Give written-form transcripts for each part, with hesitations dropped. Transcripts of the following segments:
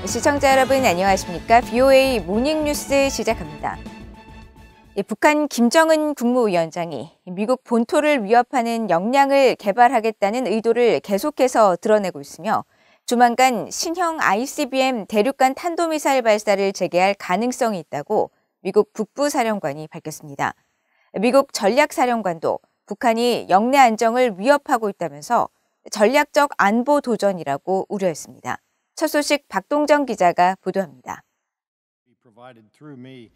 시청자 여러분 안녕하십니까? VOA 모닝뉴스 시작합니다. 북한 김정은 국무위원장이 미국 본토를 위협하는 역량을 개발하겠다는 의도를 계속해서 드러내고 있으며 조만간 신형 ICBM 대륙간 탄도미사일 발사를 재개할 가능성이 있다고 미국 북부사령관이 밝혔습니다. 미국 전략사령관도 북한이 영내 안정을 위협하고 있다면서 전략적 안보 도전이라고 우려했습니다. 첫 소식 박동정 기자가 보도합니다.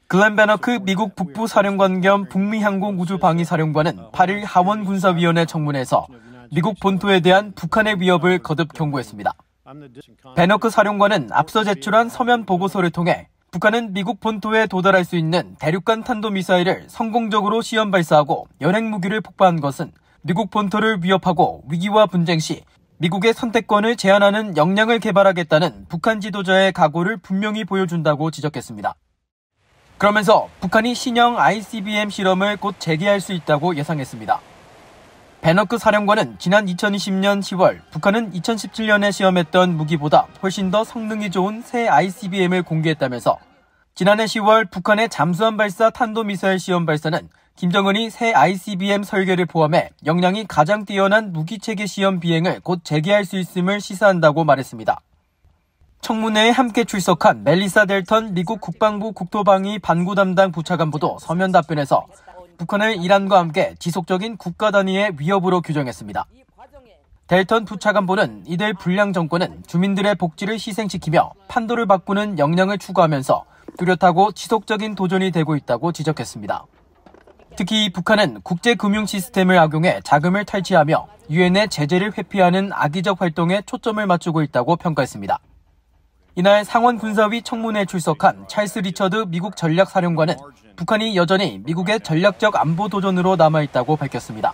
글렌 베너크 미국 북부사령관 겸 북미항공우주방위사령관은 8일 하원군사위원회 청문회에서 미국 본토에 대한 북한의 위협을 거듭 경고했습니다. 베너크 사령관은 앞서 제출한 서면 보고서를 통해 북한은 미국 본토에 도달할 수 있는 대륙간 탄도미사일을 성공적으로 시험 발사하고 연행 무기를 폭파한 것은 미국 본토를 위협하고 위기와 분쟁 시 미국의 선택권을 제한하는 역량을 개발하겠다는 북한 지도자의 각오를 분명히 보여준다고 지적했습니다. 그러면서 북한이 신형 ICBM 실험을 곧 재개할 수 있다고 예상했습니다. 베너크 사령관은 지난 2020년 10월 북한은 2017년에 시험했던 무기보다 훨씬 더 성능이 좋은 새 ICBM을 공개했다면서 지난해 10월 북한의 잠수함 발사 탄도미사일 시험 발사는 김정은이 새 ICBM 설계를 포함해 역량이 가장 뛰어난 무기체계 시험 비행을 곧 재개할 수 있음을 시사한다고 말했습니다. 청문회에 함께 출석한 멜리사 델턴 미국 국방부 국토방위 반구 담당 부차관보도 서면 답변에서 북한을 이란과 함께 지속적인 국가 단위의 위협으로 규정했습니다. 델턴 부차관보는 이들 불량 정권은 주민들의 복지를 희생시키며 판도를 바꾸는 역량을 추구하면서 뚜렷하고 지속적인 도전이 되고 있다고 지적했습니다. 특히 북한은 국제금융 시스템을 악용해 자금을 탈취하며 유엔의 제재를 회피하는 악의적 활동에 초점을 맞추고 있다고 평가했습니다. 이날 상원군사위 청문회에 출석한 찰스 리처드 미국 전략사령관은 북한이 여전히 미국의 전략적 안보 도전으로 남아있다고 밝혔습니다.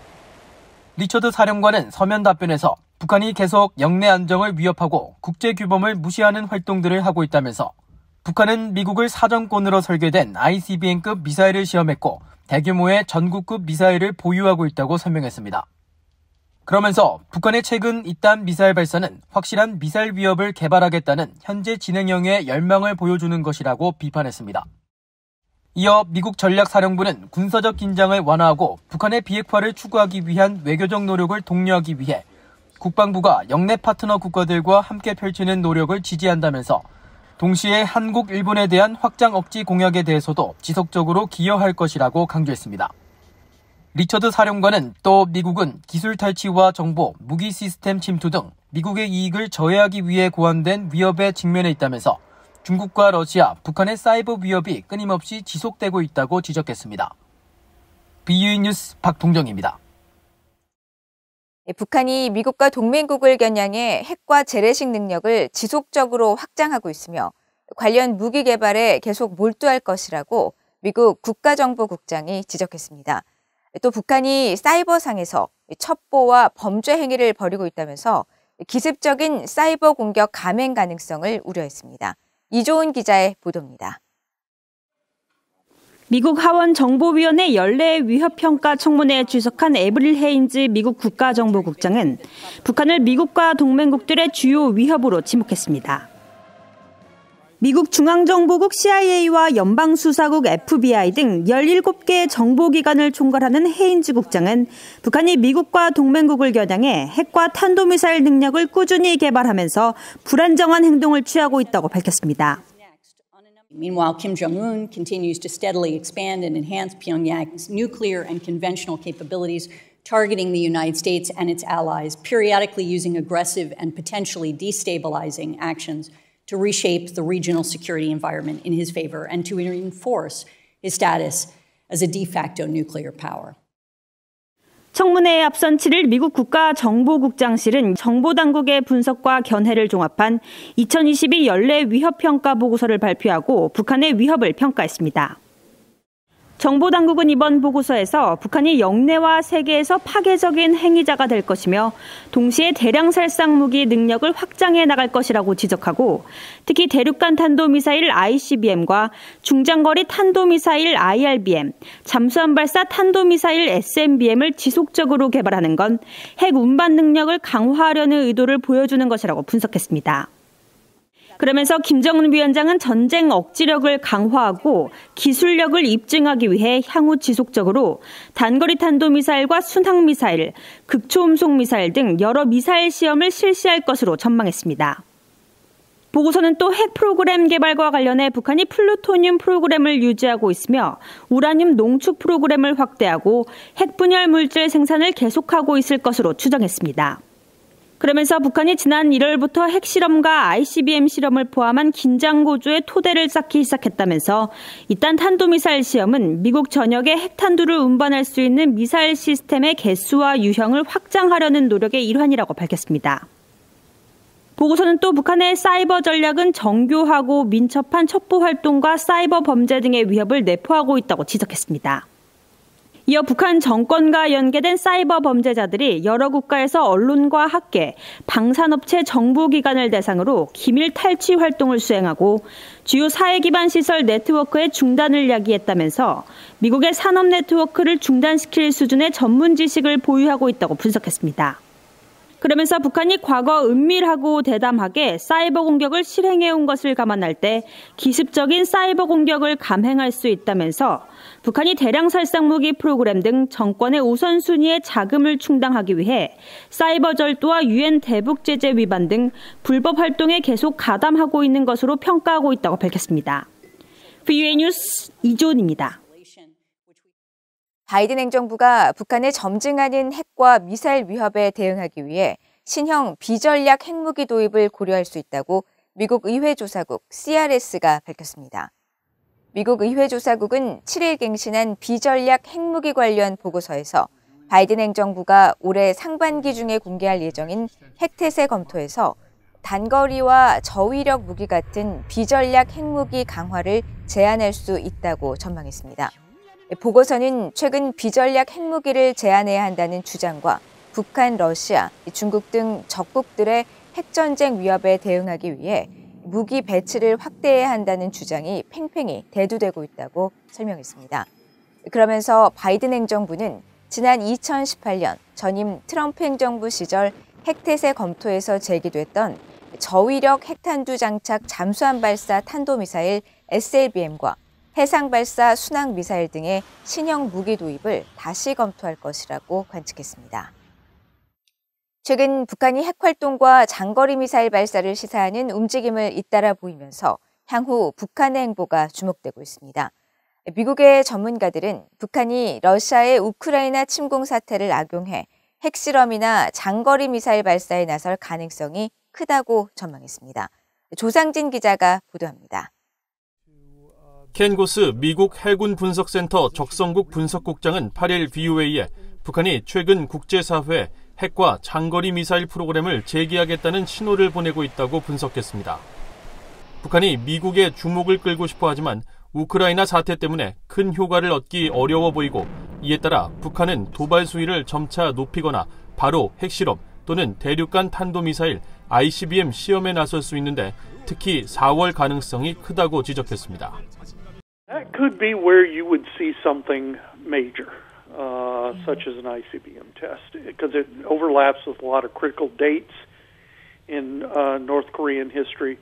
리처드 사령관은 서면 답변에서 북한이 계속 영내 안정을 위협하고 국제규범을 무시하는 활동들을 하고 있다면서 북한은 미국을 사정권으로 설계된 ICBM급 미사일을 시험했고 대규모의 전국급 미사일을 보유하고 있다고 설명했습니다. 그러면서 북한의 최근 이딴 미사일 발사는 확실한 미사일 위협을 개발하겠다는 현재 진행형의 열망을 보여주는 것이라고 비판했습니다. 이어 미국 전략사령부는 군사적 긴장을 완화하고 북한의 비핵화를 추구하기 위한 외교적 노력을 독려하기 위해 국방부가 영내 파트너 국가들과 함께 펼치는 노력을 지지한다면서 동시에 한국, 일본에 대한 확장 억지 공약에 대해서도 지속적으로 기여할 것이라고 강조했습니다. 리처드 사령관은 또 미국은 기술 탈취와 정보, 무기 시스템 침투 등 미국의 이익을 저해하기 위해 고안된 위협에 직면해 있다면서 중국과 러시아, 북한의 사이버 위협이 끊임없이 지속되고 있다고 지적했습니다. VOA 뉴스 박동정입니다. 북한이 미국과 동맹국을 겨냥해 핵과 재래식 능력을 지속적으로 확장하고 있으며 관련 무기 개발에 계속 몰두할 것이라고 미국 국가정보국장이 지적했습니다. 또 북한이 사이버상에서 첩보와 범죄 행위를 벌이고 있다면서 기습적인 사이버 공격 감행 가능성을 우려했습니다. 이조은 기자의 보도입니다. 미국 하원 정보위원회 연례 위협평가 청문회에 출석한 에브릴 헤인즈 미국 국가정보국장은 북한을 미국과 동맹국들의 주요 위협으로 지목했습니다. 미국 중앙정보국 CIA와 연방수사국 FBI 등 17개의 정보기관을 총괄하는 헤인즈 국장은 북한이 미국과 동맹국을 겨냥해 핵과 탄도미사일 능력을 꾸준히 개발하면서 불안정한 행동을 취하고 있다고 밝혔습니다. Meanwhile, Kim Jong-un continues to steadily expand and enhance Pyongyang's nuclear and conventional capabilities, targeting the United States and its allies, periodically using aggressive and potentially destabilizing actions to reshape the regional security environment in his favor and to reinforce his status as a de facto nuclear power. 청문회에 앞선 7일 미국 국가정보국장실은 정보당국의 분석과 견해를 종합한 2022 연례 위협평가 보고서를 발표하고 북한의 위협을 평가했습니다. 정보당국은 이번 보고서에서 북한이 영내와 세계에서 파괴적인 행위자가 될 것이며 동시에 대량 살상 무기 능력을 확장해 나갈 것이라고 지적하고 특히 대륙간 탄도미사일 ICBM과 중장거리 탄도미사일 IRBM, 잠수함 발사 탄도미사일 SMBM을 지속적으로 개발하는 건 핵 운반 능력을 강화하려는 의도를 보여주는 것이라고 분석했습니다. 그러면서 김정은 위원장은 전쟁 억지력을 강화하고 기술력을 입증하기 위해 향후 지속적으로 단거리 탄도미사일과 순항미사일, 극초음속 미사일 등 여러 미사일 시험을 실시할 것으로 전망했습니다. 보고서는 또 핵 프로그램 개발과 관련해 북한이 플루토늄 프로그램을 유지하고 있으며 우라늄 농축 프로그램을 확대하고 핵 분열 물질 생산을 계속하고 있을 것으로 추정했습니다. 그러면서 북한이 지난 1월부터 핵실험과 ICBM 실험을 포함한 긴장 고조의 토대를 쌓기 시작했다면서 이딴 탄도미사일 시험은 미국 전역에 핵탄두를 운반할 수 있는 미사일 시스템의 개수와 유형을 확장하려는 노력의 일환이라고 밝혔습니다. 보고서는 또 북한의 사이버 전략은 정교하고 민첩한 첩보 활동과 사이버 범죄 등의 위협을 내포하고 있다고 지적했습니다. 이어 북한 정권과 연계된 사이버 범죄자들이 여러 국가에서 언론과 학계, 방산업체 정부기관을 대상으로 기밀 탈취 활동을 수행하고 주요 사회 기반 시설 네트워크의 중단을 야기했다면서 미국의 산업 네트워크를 중단시킬 수준의 전문 지식을 보유하고 있다고 분석했습니다. 그러면서 북한이 과거 은밀하고 대담하게 사이버 공격을 실행해온 것을 감안할 때 기습적인 사이버 공격을 감행할 수 있다면서 북한이 대량 살상 무기 프로그램 등 정권의 우선순위에 자금을 충당하기 위해 사이버 절도와 유엔 대북 제재 위반 등 불법 활동에 계속 가담하고 있는 것으로 평가하고 있다고 밝혔습니다. VOA 뉴스 이조은입니다. 바이든 행정부가 북한의 점증 아닌 핵과 미사일 위협에 대응하기 위해 신형 비전략 핵무기 도입을 고려할 수 있다고 미국 의회조사국 CRS가 밝혔습니다. 미국 의회조사국은 7일 갱신한 비전략 핵무기 관련 보고서에서 바이든 행정부가 올해 상반기 중에 공개할 예정인 핵태세 검토에서 단거리와 저위력 무기 같은 비전략 핵무기 강화를 제한할 수 있다고 전망했습니다. 보고서는 최근 비전략 핵무기를 제한해야 한다는 주장과 북한, 러시아, 중국 등 적국들의 핵전쟁 위협에 대응하기 위해 무기 배치를 확대해야 한다는 주장이 팽팽히 대두되고 있다고 설명했습니다. 그러면서 바이든 행정부는 지난 2018년 전임 트럼프 행정부 시절 핵태세 검토에서 제기됐던 저위력 핵탄두 장착 잠수함 발사 탄도미사일 SLBM과 해상 발사 순항 미사일 등의 신형 무기 도입을 다시 검토할 것이라고 관측했습니다. 최근 북한이 핵 활동과 장거리 미사일 발사를 시사하는 움직임을 잇따라 보이면서 향후 북한의 행보가 주목되고 있습니다. 미국의 전문가들은 북한이 러시아의 우크라이나 침공 사태를 악용해 핵실험이나 장거리 미사일 발사에 나설 가능성이 크다고 전망했습니다. 조상진 기자가 보도합니다. 켄 고스 미국 해군 분석센터 적성국 분석국장은 8일 VOA에 북한이 최근 국제사회에 핵과 장거리 미사일 프로그램을 재개하겠다는 신호를 보내고 있다고 분석했습니다. 북한이 미국의 주목을 끌고 싶어 하지만 우크라이나 사태 때문에 큰 효과를 얻기 어려워 보이고 이에 따라 북한은 도발 수위를 점차 높이거나 바로 핵실험 또는 대륙간 탄도미사일 ICBM 시험에 나설 수 있는데 특히 4월 가능성이 크다고 지적했습니다. That could be where you would see something major, such as an ICBM test, because it overlaps with a lot of critical dates in North Korean history.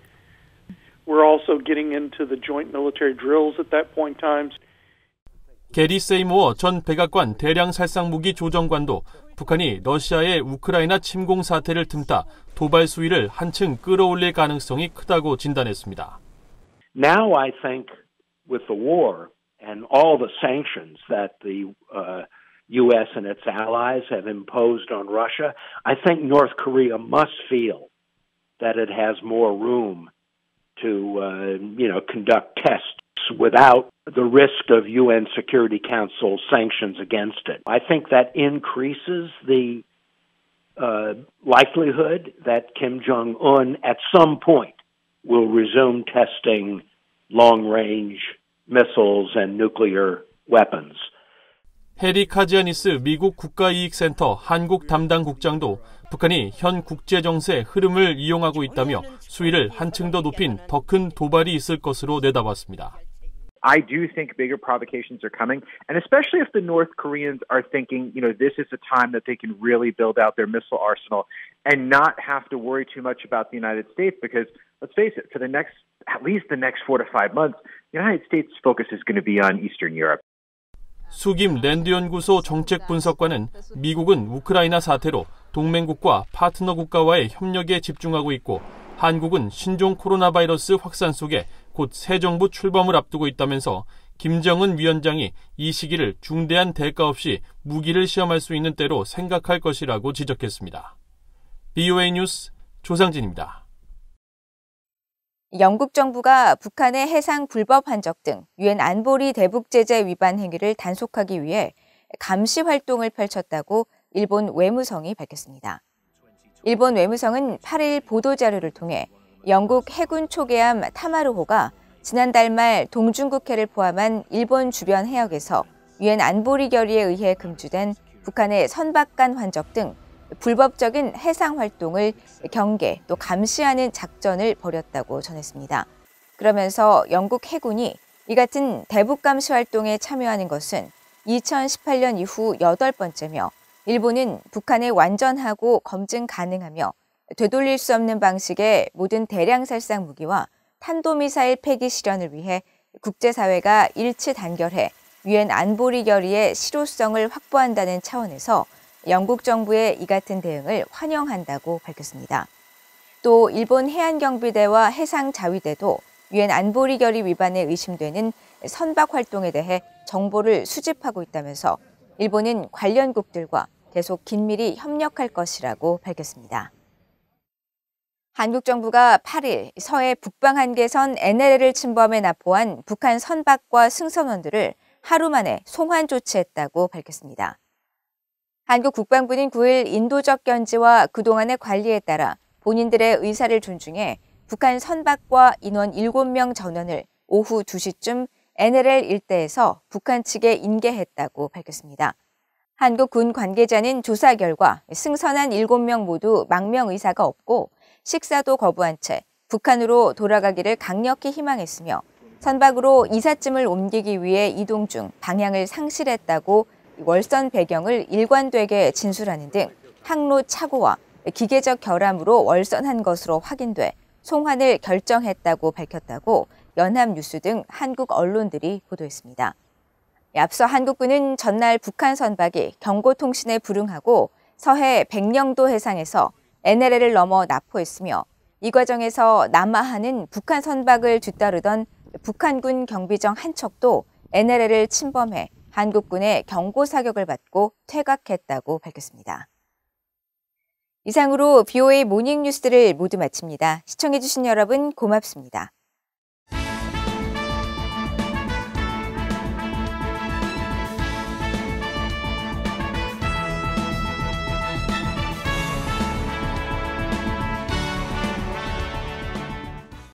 We're also getting into the joint military drills at that point in time. 게리 세이모어 전 백악관 대량 살상 무기 조정관도 북한이 러시아의 우크라이나 침공 사태를 틈타 도발 수위를 한층 끌어올릴 가능성이 크다고 진단했습니다. Now I think with the war and all the sanctions that the U.S. and its allies have imposed on Russia, I think North Korea must feel that it has more room to, conduct tests without the risk of UN Security Council sanctions against it. I think that increases the likelihood that Kim Jong-un at some point will resume testing long-range missiles and nuclear weapons. 해리 카지아니스 미국 국가이익센터 한국 담당 국장도 북한이 현 국제정세 흐름을 이용하고 있다며 수위를 한층 더 높인 더 큰 도발이 있을 것으로 내다봤습니다. I do think bigger provocations are coming, and especially if the North Koreans are thinking, this is a time that they can really build out their missile arsenal and not have to worry too much about the United States, because let's face it, for at least the next 4 to 5 months, the United States' focus is going to be on Eastern Europe. 수김 랜드연구소 정책분석관은 미국은 우크라이나 사태로 동맹국과 파트너 국가와의 협력에 집중하고 있고 한국은 신종 코로나 바이러스 확산 속에 곧 새 정부 출범을 앞두고 있다면서 김정은 위원장이 이 시기를 중대한 대가 없이 무기를 시험할 수 있는 때로 생각할 것이라고 지적했습니다. BOA 뉴스 조상진입니다. 영국 정부가 북한의 해상 불법 환적 등 유엔 안보리 대북 제재 위반 행위를 단속하기 위해 감시 활동을 펼쳤다고 일본 외무성이 밝혔습니다. 일본 외무성은 8일 보도자료를 통해 영국 해군 초계함 타마루호가 지난달 말 동중국해를 포함한 일본 주변 해역에서 유엔 안보리 결의에 의해 금주된 북한의 선박간 환적 등 불법적인 해상 활동을 경계 또 감시하는 작전을 벌였다고 전했습니다. 그러면서 영국 해군이 이 같은 대북 감시 활동에 참여하는 것은 2018년 이후 8번째며 일본은 북한에 완전하고 검증 가능하며 되돌릴 수 없는 방식의 모든 대량 살상 무기와 탄도미사일 폐기 실현을 위해 국제사회가 일치 단결해 유엔 안보리 결의의 실효성을 확보한다는 차원에서 영국 정부의 이 같은 대응을 환영한다고 밝혔습니다. 또 일본 해안경비대와 해상자위대도 유엔 안보리 결의 위반에 의심되는 선박 활동에 대해 정보를 수집하고 있다면서 일본은 관련국들과 계속 긴밀히 협력할 것이라고 밝혔습니다. 한국 정부가 8일 서해 북방 한계선 NLL을 침범해 납포한 북한 선박과 승선원들을 하루 만에 송환 조치했다고 밝혔습니다. 한국 국방부는 9일 인도적 견지와 그동안의 관리에 따라 본인들의 의사를 존중해 북한 선박과 인원 7명 전원을 오후 2시쯤 NLL 일대에서 북한 측에 인계했다고 밝혔습니다. 한국 군 관계자는 조사 결과 승선한 7명 모두 망명 의사가 없고 식사도 거부한 채 북한으로 돌아가기를 강력히 희망했으며 선박으로 이삿짐을 옮기기 위해 이동 중 방향을 상실했다고 월선 배경을 일관되게 진술하는 등 항로 착오와 기계적 결함으로 월선한 것으로 확인돼 송환을 결정했다고 밝혔다고 연합뉴스 등 한국 언론들이 보도했습니다. 앞서 한국군은 전날 북한 선박이 경고통신에 불응하고 서해 백령도 해상에서 NLL을 넘어 납포했으며 이 과정에서 남하하는 북한 선박을 뒤따르던 북한군 경비정 한 척도 NLL을 침범해 한국군의 경고 사격을 받고 퇴각했다고 밝혔습니다. 이상으로 BOA 모닝 뉴스를 모두 마칩니다. 시청해주신 여러분 고맙습니다.